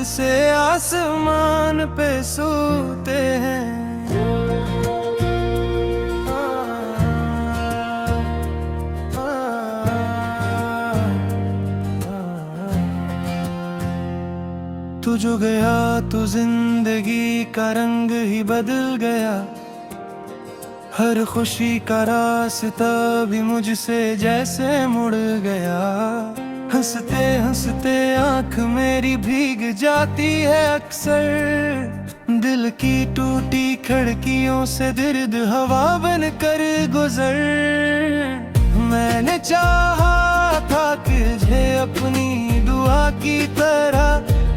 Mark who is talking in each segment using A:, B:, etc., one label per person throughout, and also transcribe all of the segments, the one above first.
A: से आसमान पे सोते हैं। तू जो गया तो जिंदगी का रंग ही बदल गया। हर खुशी का रास्ता भी मुझसे जैसे मुड़ गया। हंसते हंसते आंख मेरी भीग जाती है अक्सर। दिल की टूटी खिड़कियों से दर्द हवा बन कर गुजर। मैंने चाहा था तुझे अपनी दुआ की तरह,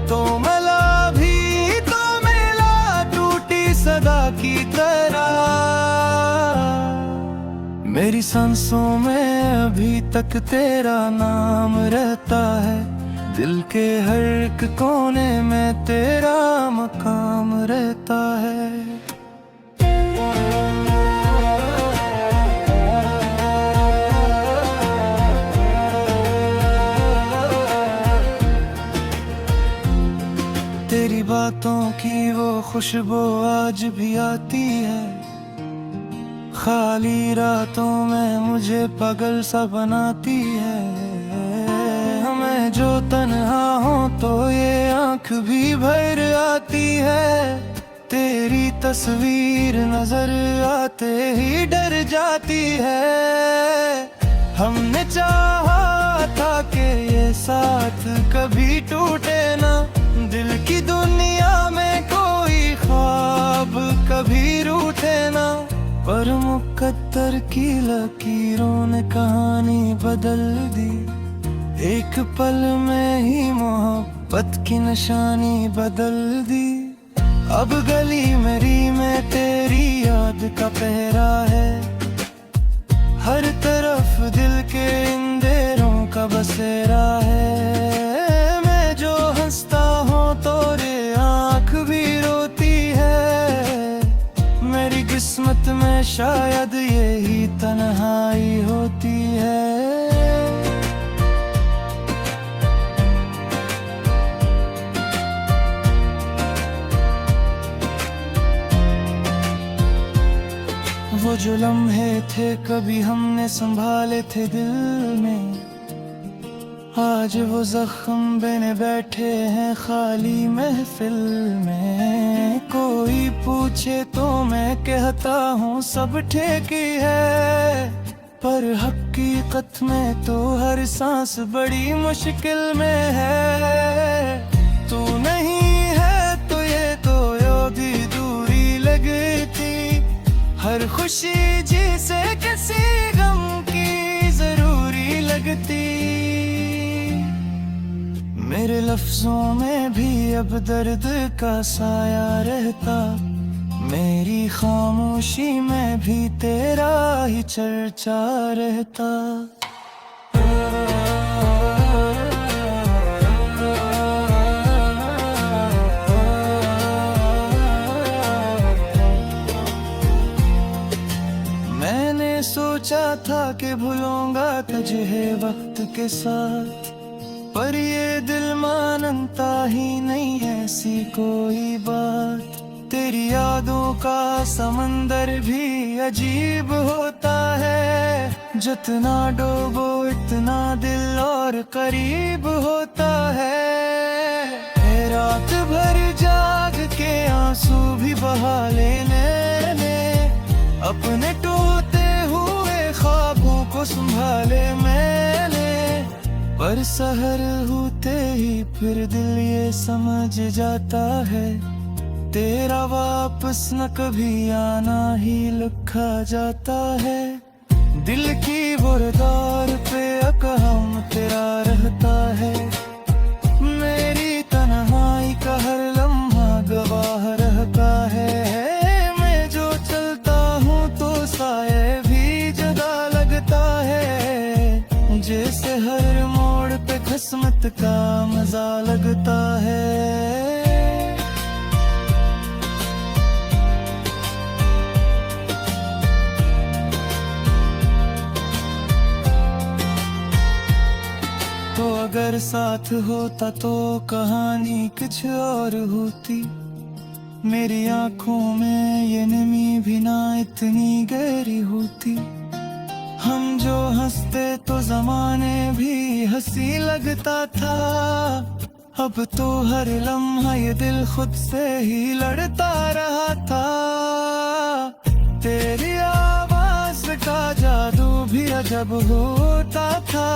A: तो मिला भी तो मिला टूटी सदा की तरह। मेरी सांसों में अभी तक तेरा नाम रहता है। दिल के हर एक कोने में तेरा मकाम रहता है। तेरी बातों की वो खुशबू आज भी आती है। खाली रातों में मुझे पागल सा बनाती है। हमें जो तन्हा हो तो ये आंख भी भर आती है। तेरी तस्वीर नजर आते ही डर जाती है। हमने चाहा था कि ये साथ कभी टूटे ना। दिल की दुनिया में कोई ख्वाब कभी रूठे ना। पर मुकद्दर की लकीरों ने कहानी बदल दी। एक पल में ही मोहब्बत की निशानी बदल दी। अब गली मेरी में तेरी याद का पहरा है। हर तरफ दिल के अंधेरों का बसेरा है। मैं जो हंसता हूँ तो रे आँख भी रोती है। मेरी किस्मत में शायद यही तन्हाई होती है। वो जो लम्हे थे कभी हमने संभाले थे दिल में, आज वो जख्म बने बैठे हैं खाली महफिल में। कोई पूछे तो मैं कहता हूँ सब ठीक ही है, पर हकीकत में तो हर सांस बड़ी मुश्किल में है। तू नहीं है तो ये तो योगी दूरी लगती। हर खुशी जिसे किसी गम की जरूरी लगती। मेरे लफ्जों में भी अब दर्द का साया रहता। मेरी खामोशी में भी तेरा ही चर्चा रहता। मैंने सोचा था कि भूलूंगा तुझे वक्त के साथ, पर ये दिल मानता ही नहीं ऐसी कोई बात। तेरी यादों का समंदर भी अजीब होता है। जितना डूबो इतना दिल और करीब होता है। रात भर जाग के आंसू भी बहा लेने अपने टूटे हुए ख्वाबों को संभाले मैंने। पर सहर होते ही फिर दिल ये समझ जाता है, तेरा वापस न कभी आना ही लिखा जाता है। दिल की बुरदार पे अकहम तेरा रहता है। मेरी तन्हाई का हर लम्हा गवाह रहता है। मैं जो चलता हूँ तो साये भी जगा लगता है। जैसे हर मोड़ पे किस्मत का मजा लगता है। तो अगर साथ होता तो कहानी कुछ और होती। मेरी आंखों में ये नमी भी ना इतनी गहरी होती। हम जो हंसते तो जमाने भी हंसी लगता था। अब तो हर लम्हा ये दिल खुद से ही लड़ता रहा था। तेरी आवाज का जादू भी अजब होता था।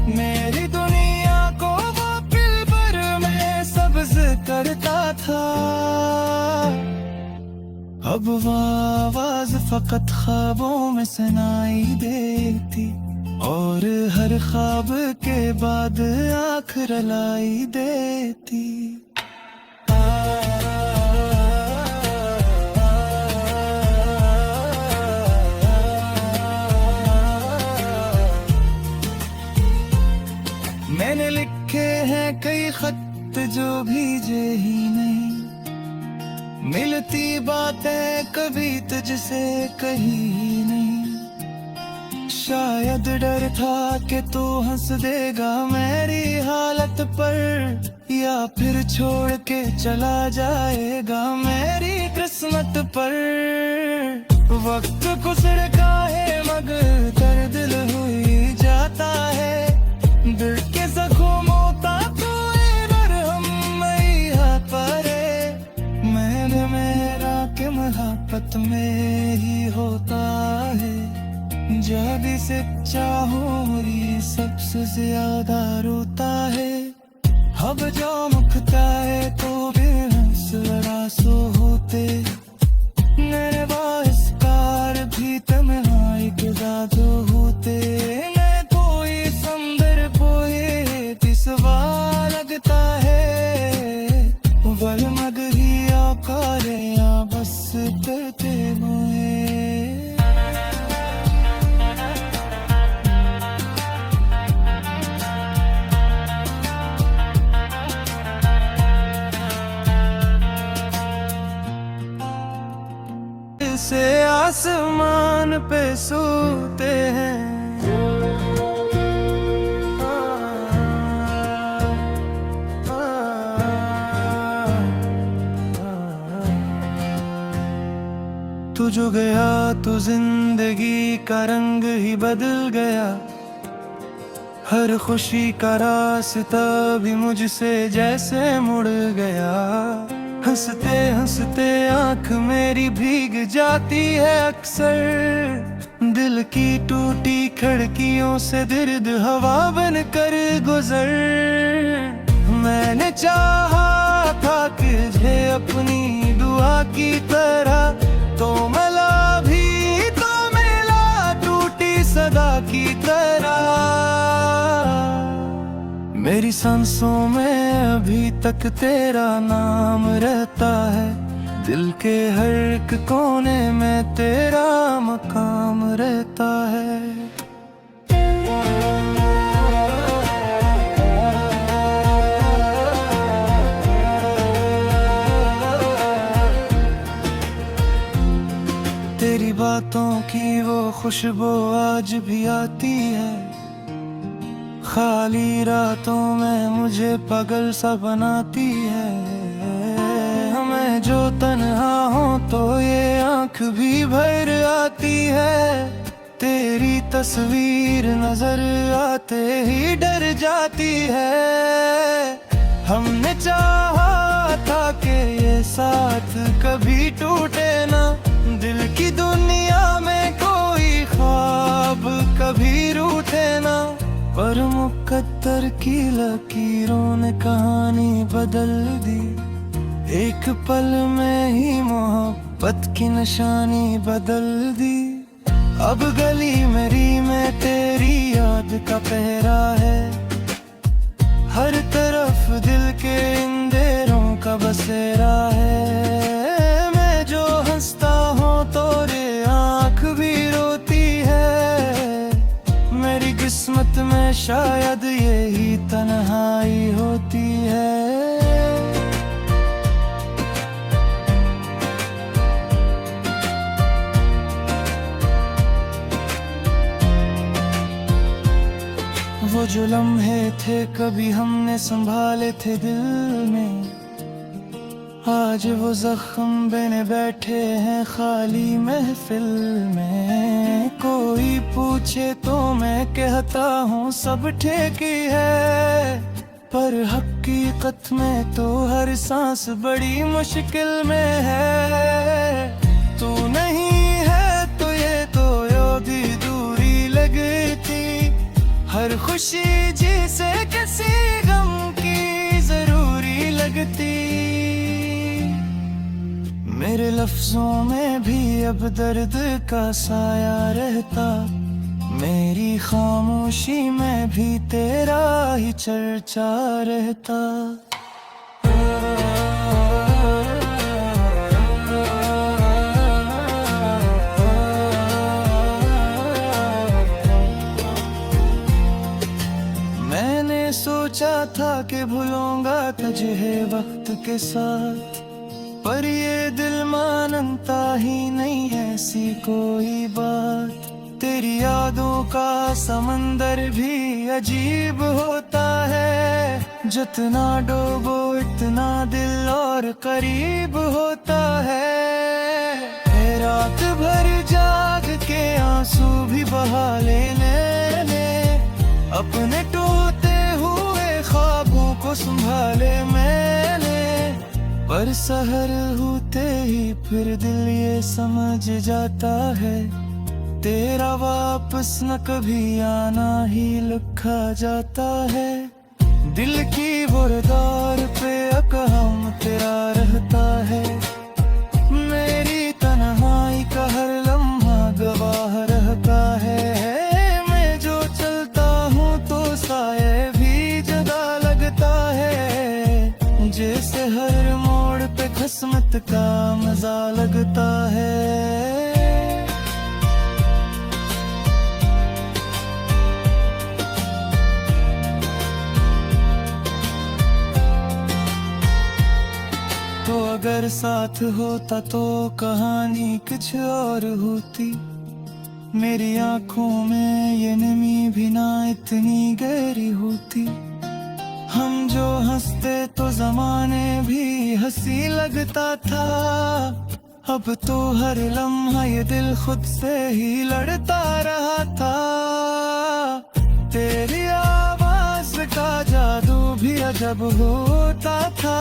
A: मेरी दुनिया को वो पल भर में सब्ज करता था। अब वो आवाज फकत ख्वाबों में सुनाई देती और हर ख्वाब के बाद आँख रलाई देती। मैंने लिखे हैं कई खत जो भीजे ही नहीं। मिलती बातें कभी तुझसे कही ही नहीं। शायद डर था कि तू हंस देगा मेरी हालत पर, या फिर छोड़ के चला जाएगा मेरी किस्मत पर। वक्त गुजर का है मगर दर्द दिल हुई जाता है। दिल के जख्मों का तो मरहम मैया परे। मैंने मेरा के मोहब्बत में ही होता है। जब से चाहूँ सबसे ज्यादा रोता है। अब जो मुखता है तो बेहंसो होते। मेरे बाइस कार भी तन्हाई के जादू होते। मैं कोई समंदर कोई पिसवा लगता है। वल मगही आकारे या बस करते हुए। से आसमान पे सोते हैं। तू जो गया तो जिंदगी का रंग ही बदल गया। हर खुशी का रास्ता भी मुझसे जैसे मुड़ गया। हंसते हंसते आंख मेरी भीग जाती है अक्सर। दिल की टूटी खिड़कियों से दर्द हवा बन कर गुजर। मैंने चाहा था कि तुझे अपनी दुआ की तरह तो मिला भी तो मिला टूटी सदा की तरह। मेरी सांसों में अभी तक तेरा नाम रहता है। दिल के हर एक कोने में तेरा मकाम रहता है। तेरी बातों की वो खुशबू आज भी आती है। खाली रातों में मुझे पागल सा बनाती है। हमें जो तन्हा हो तो ये आँख भी भर आती है। तेरी तस्वीर नजर आते ही डर जाती है। हमने चाहा था कि ये साथ कभी टूटे ना। दिल की दुनिया में कोई ख्वाब कभी रूठे ना। पर मुकद्दर की लकीरों ने कहानी बदल दी। एक पल में ही मोहब्बत की निशानी बदल दी। अब गली मेरी में तेरी याद का पहरा है। हर तरफ दिल के अंधेरों का बसेरा है। मैं जो हंसता हूँ तो रे आँख भी रोती है। मेरी किस्मत में शायद यही तन्हाई होती है। वो जो लम्हे थे कभी हमने संभाले थे दिल में, आज वो जख्म बने बैठे हैं खाली महफिल में। कोई पूछे तो मैं कहता हूँ सब ठीक ही है, पर हकीकत में तो हर सांस बड़ी मुश्किल में है। तू नहीं है तो ये तो योगी दूरी लगती, हर खुशी जिसे किसी गम की जरूरी लगती। मेरे लफ्जों में भी अब दर्द का साया रहता, मेरी खामोशी में भी तेरा ही चर्चा रहता। मैंने सोचा था कि भूलूंगा तुझे वक्त के साथ, पर ये दिल मानता ही नहीं ऐसी कोई बात। तेरी यादों का समंदर भी अजीब होता है, जितना डूबो इतना दिल और करीब होता है। रात भर जाग के आंसू भी बहा लेने अपने टूटे हुए ख्वाबों को संभाले मैंने, पर सहर होते ही फिर दिल ये समझ जाता है, तेरा वापस न कभी आना ही लिखा जाता है। दिल की बुरदार पे अकहम तेरा रहता है, मेरी तन्हाई का हर लम्हा गवाह रहता है। मैं जो चलता हूँ तो साये भी जगा लगता है, जैसे हर मोड़ पे किस्मत का मजा लगता है। तो अगर साथ होता तो कहानी कुछ और होती, मेरी आंखों में ये नमी भी ना इतनी गहरी होती। हम जो हंसते तो जमाने भी हंसी लगता था, अब तो हर लम्हा ये दिल खुद से ही लड़ता रहा था। तेरी आवाज का जादू भी अजब होता था,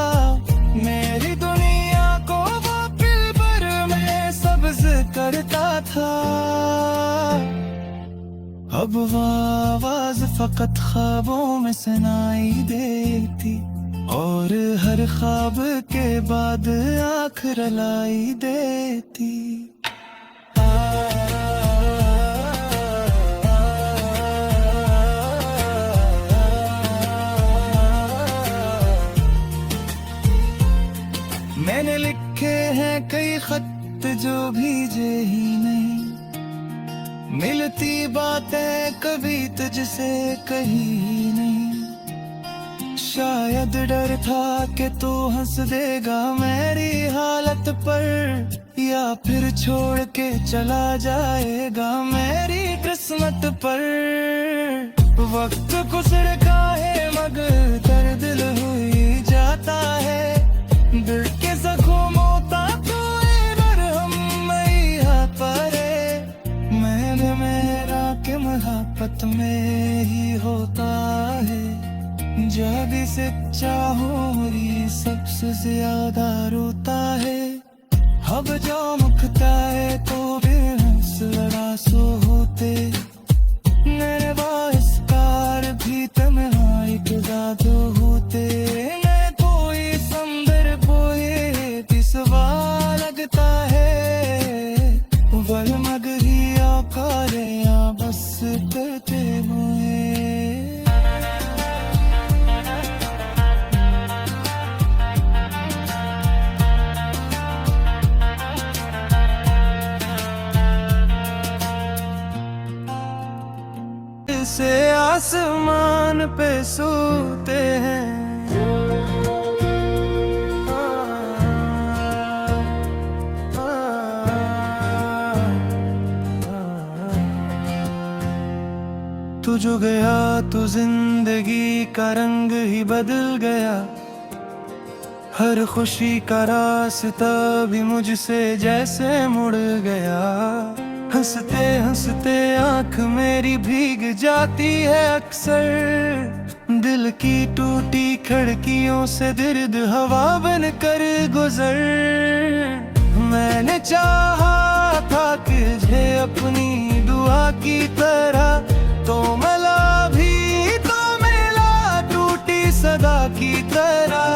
A: मेरी दुनिया को वो पल भर में सब्ज करता था। अब वो आवाज फकत ख्वाबों में सुनाई देती, और हर ख्वाब के बाद आँख रलाई देती। मैंने लिखे हैं कई खत जो भीजे ही नहीं, मिलती बातें कभी तुझसे कही ही नहीं। शायद डर था कि तू हंस देगा मेरी हालत पर, या फिर छोड़ के चला जाएगा मेरी किस्मत पर। वक्त गुजर काहे मगर दर्द दिल हुई जाता है, दिल के जख्मों तक हम मैया परे। मैंने मेरा के मोहब्बत में ही होता है, जब सच्चा हो मेरी सबसे ज्यादा रोता है। अब जो मुखता है तो बेहस लड़ा सो होते, मेरे बाइस कार भी तन्हाई के जादू होते। मैं कोई समंदर कोई पिसवा लगता है, वल मगरी आकारे या बस करते हुए। से आसमान पे सोते हैं, जो गया तो जिंदगी का रंग ही बदल गया। हर खुशी का रास्ता भी मुझसे जैसे मुड़ गया। हंसते हंसते आंख मेरी भीग जाती है अक्सर। दिल की टूटी खिड़कियों से दर्द हवा बन कर गुजर। मैंने चाहा था कि तुझे अपनी दुआ की तरह, तो मिला भी तो मिला टूटी सदा की तरह।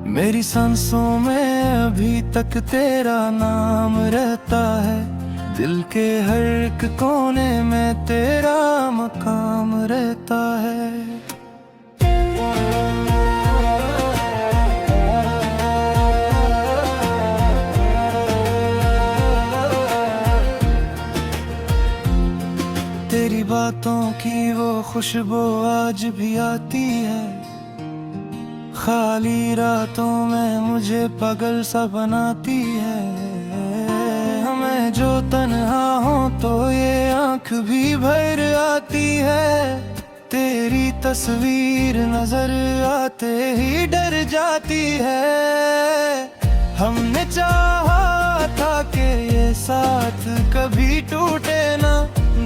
A: मेरी सांसों में अभी तक तेरा नाम रहता है। दिल के हर एक कोने में तेरा मकाम रहता है। तेरी बातों की वो खुशबू आज भी आती है। खाली रातों में मुझे पागल सा बनाती है। हमें जो तन्हा हो तो ये आँख भी भर आती है। तेरी तस्वीर नजर आते ही डर जाती है। हमने चाहा था कि ये साथ कभी टूटे ना।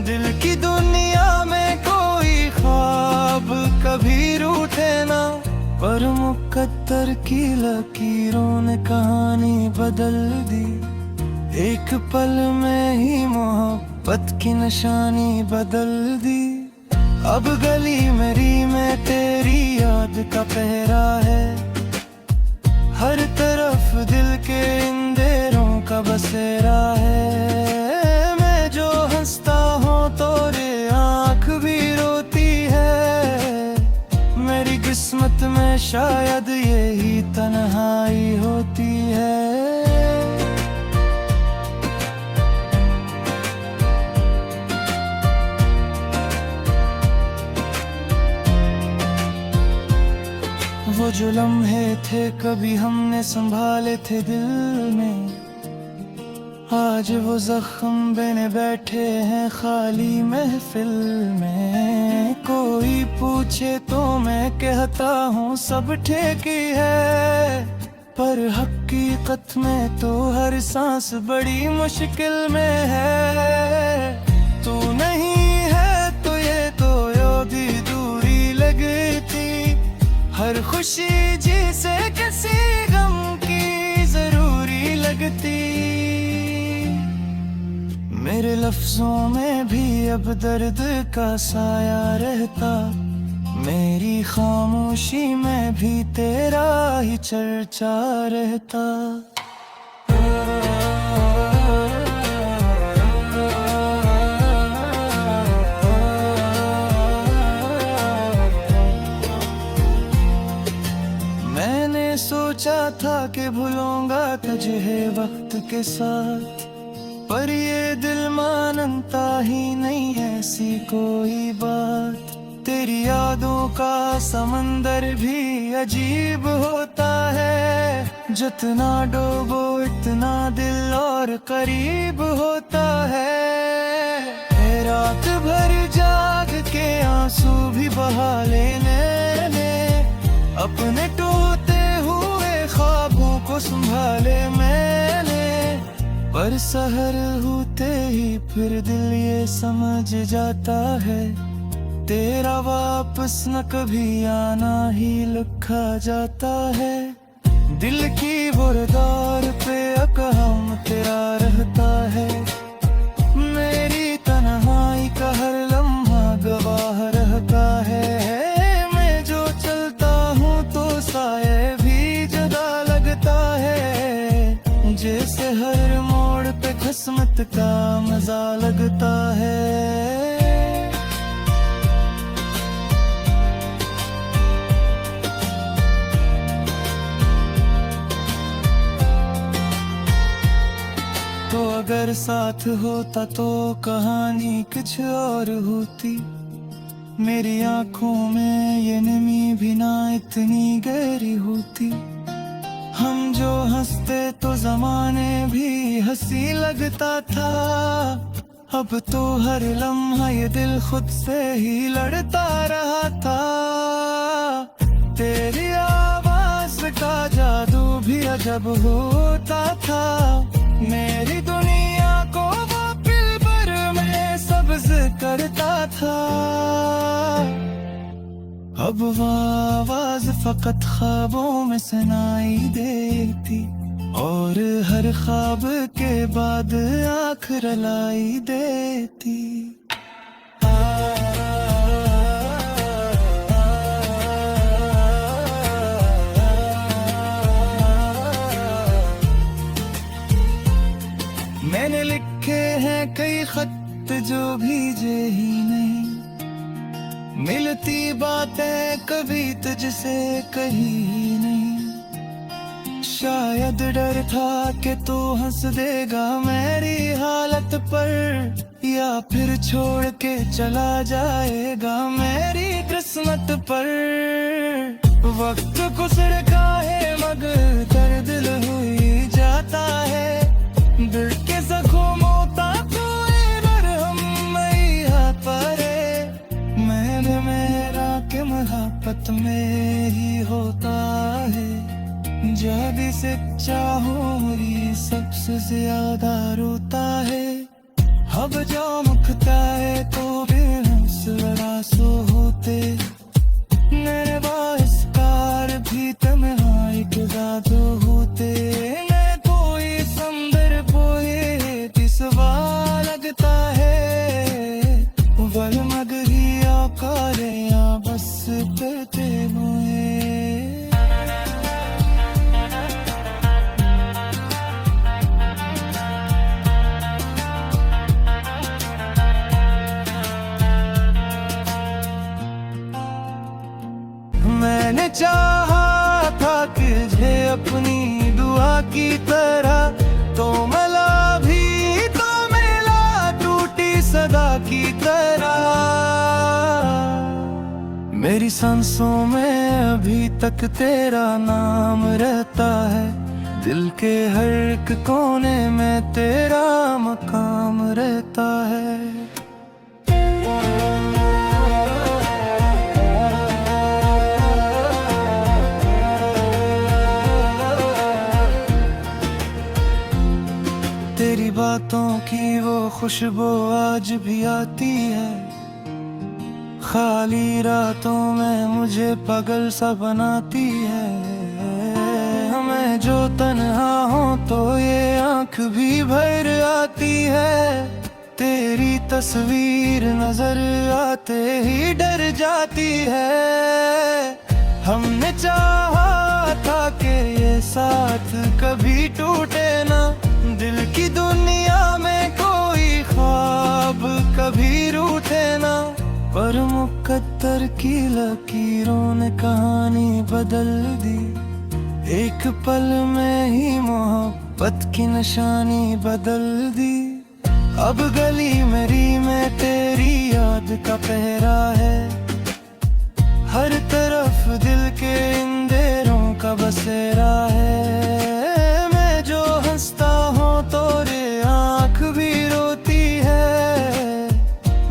A: दिल की दुनिया में कोई ख्वाब कभी रूठे ना। पर मुकद्दर की लकीरों ने कहानी बदल दी। एक पल में ही मोहब्बत की निशानी बदल दी। अब गली मेरी में तेरी याद का पहरा है। हर तरफ दिल के अंधेरों का बसेरा है। मैं जो हंसता हूँ तो रे आँख भी रोती है। मेरी किस्मत में शायद यही तन्हाई होती है। वो जो लम्हे थे कभी हमने संभाले थे दिल में, आज वो जख्म बने बैठे हैं खाली महफिल में। कोई पूछे तो मैं कहता हूँ सब ठीक ही है, पर हकीकत में तो हर सांस बड़ी मुश्किल में है। तू नहीं है तो ये तो योगी दूरी लगती। हर खुशी जिसे किसी गम की जरूरी लगती। मेरे लफ्जों में भी अब दर्द का साया रहता। मेरी खामोशी में भी तेरा ही चर्चा रहता। मैंने सोचा था कि भूलूंगा तुझे वक्त के साथ, पर ये दिल मानता ही नहीं ऐसी कोई बात। तेरी यादों का समंदर भी अजीब होता है। जितना डूबो इतना दिल और करीब होता है। रात भर जाग के आंसू भी बहा लेने अपने टूटे हुए ख्वाबों को संभाले मैंने। पर सहर होते ही फिर दिल ये समझ जाता है, तेरा वापस न कभी आना ही लिखा जाता है। दिल की बुरदार पे अकहम तेरा रहता है। मेरी तन्हाई का हर लम्हा गवाह रहता है। मैं जो चलता हूँ तो साये भी जुदा लगता है। जैसे हर मोड़ पे किस्मत का मजा लगता है। तो अगर साथ होता तो कहानी कुछ और होती। मेरी आंखों में ये नमी भी ना इतनी गहरी होती। हम जो हंसते तो जमाने भी हंसी लगता था। अब तो हर लम्हा ये दिल खुद से ही लड़ता रहा था। तेरी आवाज का जादू भी अजब होता था। मेरी दुनिया को वो पल भर में सब्ज करता था। अब वो आवाज फकत ख्वाबों में सुनाई देती, और हर ख्वाब के बाद आँख रलाई देती। मैंने लिखे हैं कई खत जो भीजे ही नहीं, मिलती बातें कभी तुझसे कही ही नहीं। शायद डर था कि तू हंस देगा मेरी हालत पर, या फिर छोड़ के चला जाएगा मेरी किस्मत पर। वक्त गुजर काहे मगर दर्द दिल हुई जाता है। दिल के जख्मों तक कोई मरहम मैया परे। मैंने मेरा के मोहब्बत में ही होता है। जब से चाहूँ सबसे ज्यादा रोता है। अब जो मुखता है तो बेहौसला सो होते। मेरे बाइस कार भी तन्हाई के जादू होते। मैं कोई समंदर पोए तिसवा लगता है। वल मगरी आकारे या बस करते हुए। मैंने चाहा था कि तुझे अपनी दुआ की तरह, तो मला भी तो मिला टूटी सदा की तरह। मेरी सांसों में अभी तक तेरा नाम रहता है। दिल के हर एक कोने में तेरा मकाम रहता है। तेरी बातों की वो खुशबू आज भी आती है। खाली रातों में मुझे पागल सा बनाती है। हमें जो तन्हा हो तो ये आँख भी भर आती है। तेरी तस्वीर नजर आते ही डर जाती है। हमने चाहा था कि ये साथ कभी टूटे ना। दिल की दुनिया में कोई ख्वाब कभी रूठे ना। पर मुकद्दर की लकीरों ने कहानी बदल दी। एक पल में ही मोहब्बत की निशानी बदल दी। अब गली मेरी में तेरी याद का पहरा है। हर तरफ दिल के अंधेरों का बसेरा है। मैं जो हंसता हूँ तो रे आँख भी रोती है।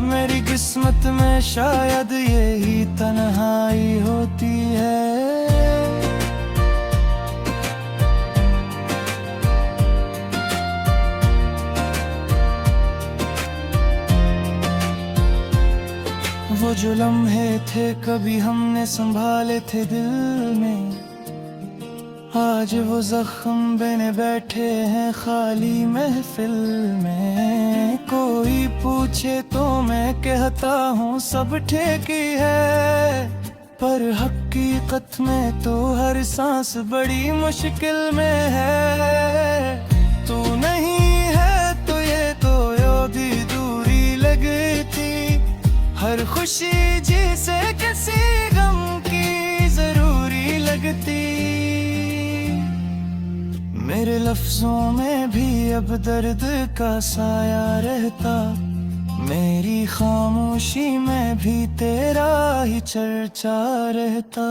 A: मेरी किस्मत में शायद यही तन्हाई होती है। वो जो लम्हे थे कभी हमने संभाले थे दिल में, आज वो जख्म बने बैठे हैं खाली महफिल में। कोई पूछे तो मैं कहता हूँ सब ठीक ही है, पर हकीकत में तो हर सांस बड़ी मुश्किल में है। तू नहीं है तो ये तो योगी दूरी लगती। हर खुशी जिसे किसी गम की जरूरी लगती। मेरे लफ्जों में भी अब दर्द का साया रहता। मेरी खामोशी में भी तेरा ही चर्चा रहता।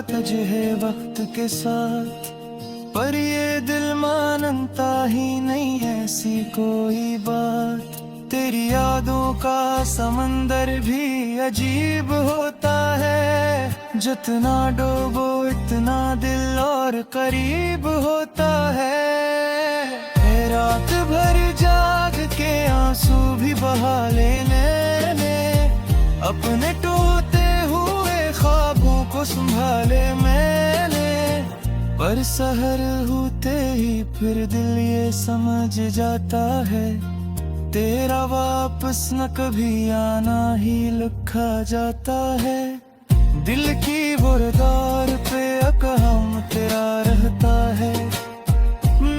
A: तजहे वक्त के साथ, पर ये दिल मानता ही नहीं ऐसी कोई बात। तेरी यादों का समंदर भी अजीब होता है, जितना डूबो इतना दिल और करीब होता है। रात भर जाग के आंसू भी बहा लेने, अपने टूटे हुए ख्वाबों को संभाले मैंने, पर सहर होते ही फिर दिल ये समझ जाता है, तेरा वापस न कभी आना ही लिखा जाता है। दिल की बुरदार पे अकहम तेरा रहता है,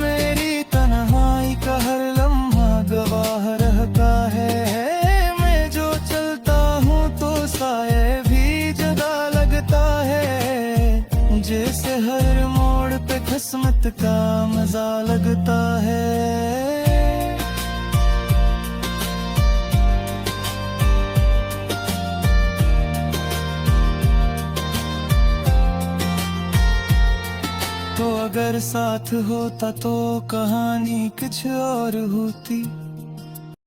A: मेरी तन्हाई का हर लम्हा गवाह रहता है। मैं जो चलता हूँ तो साये भी जगा लगता है, जैसे हर मोड़ पे किस्मत का मजा लगता है। तो अगर साथ होता तो कहानी कुछ और होती,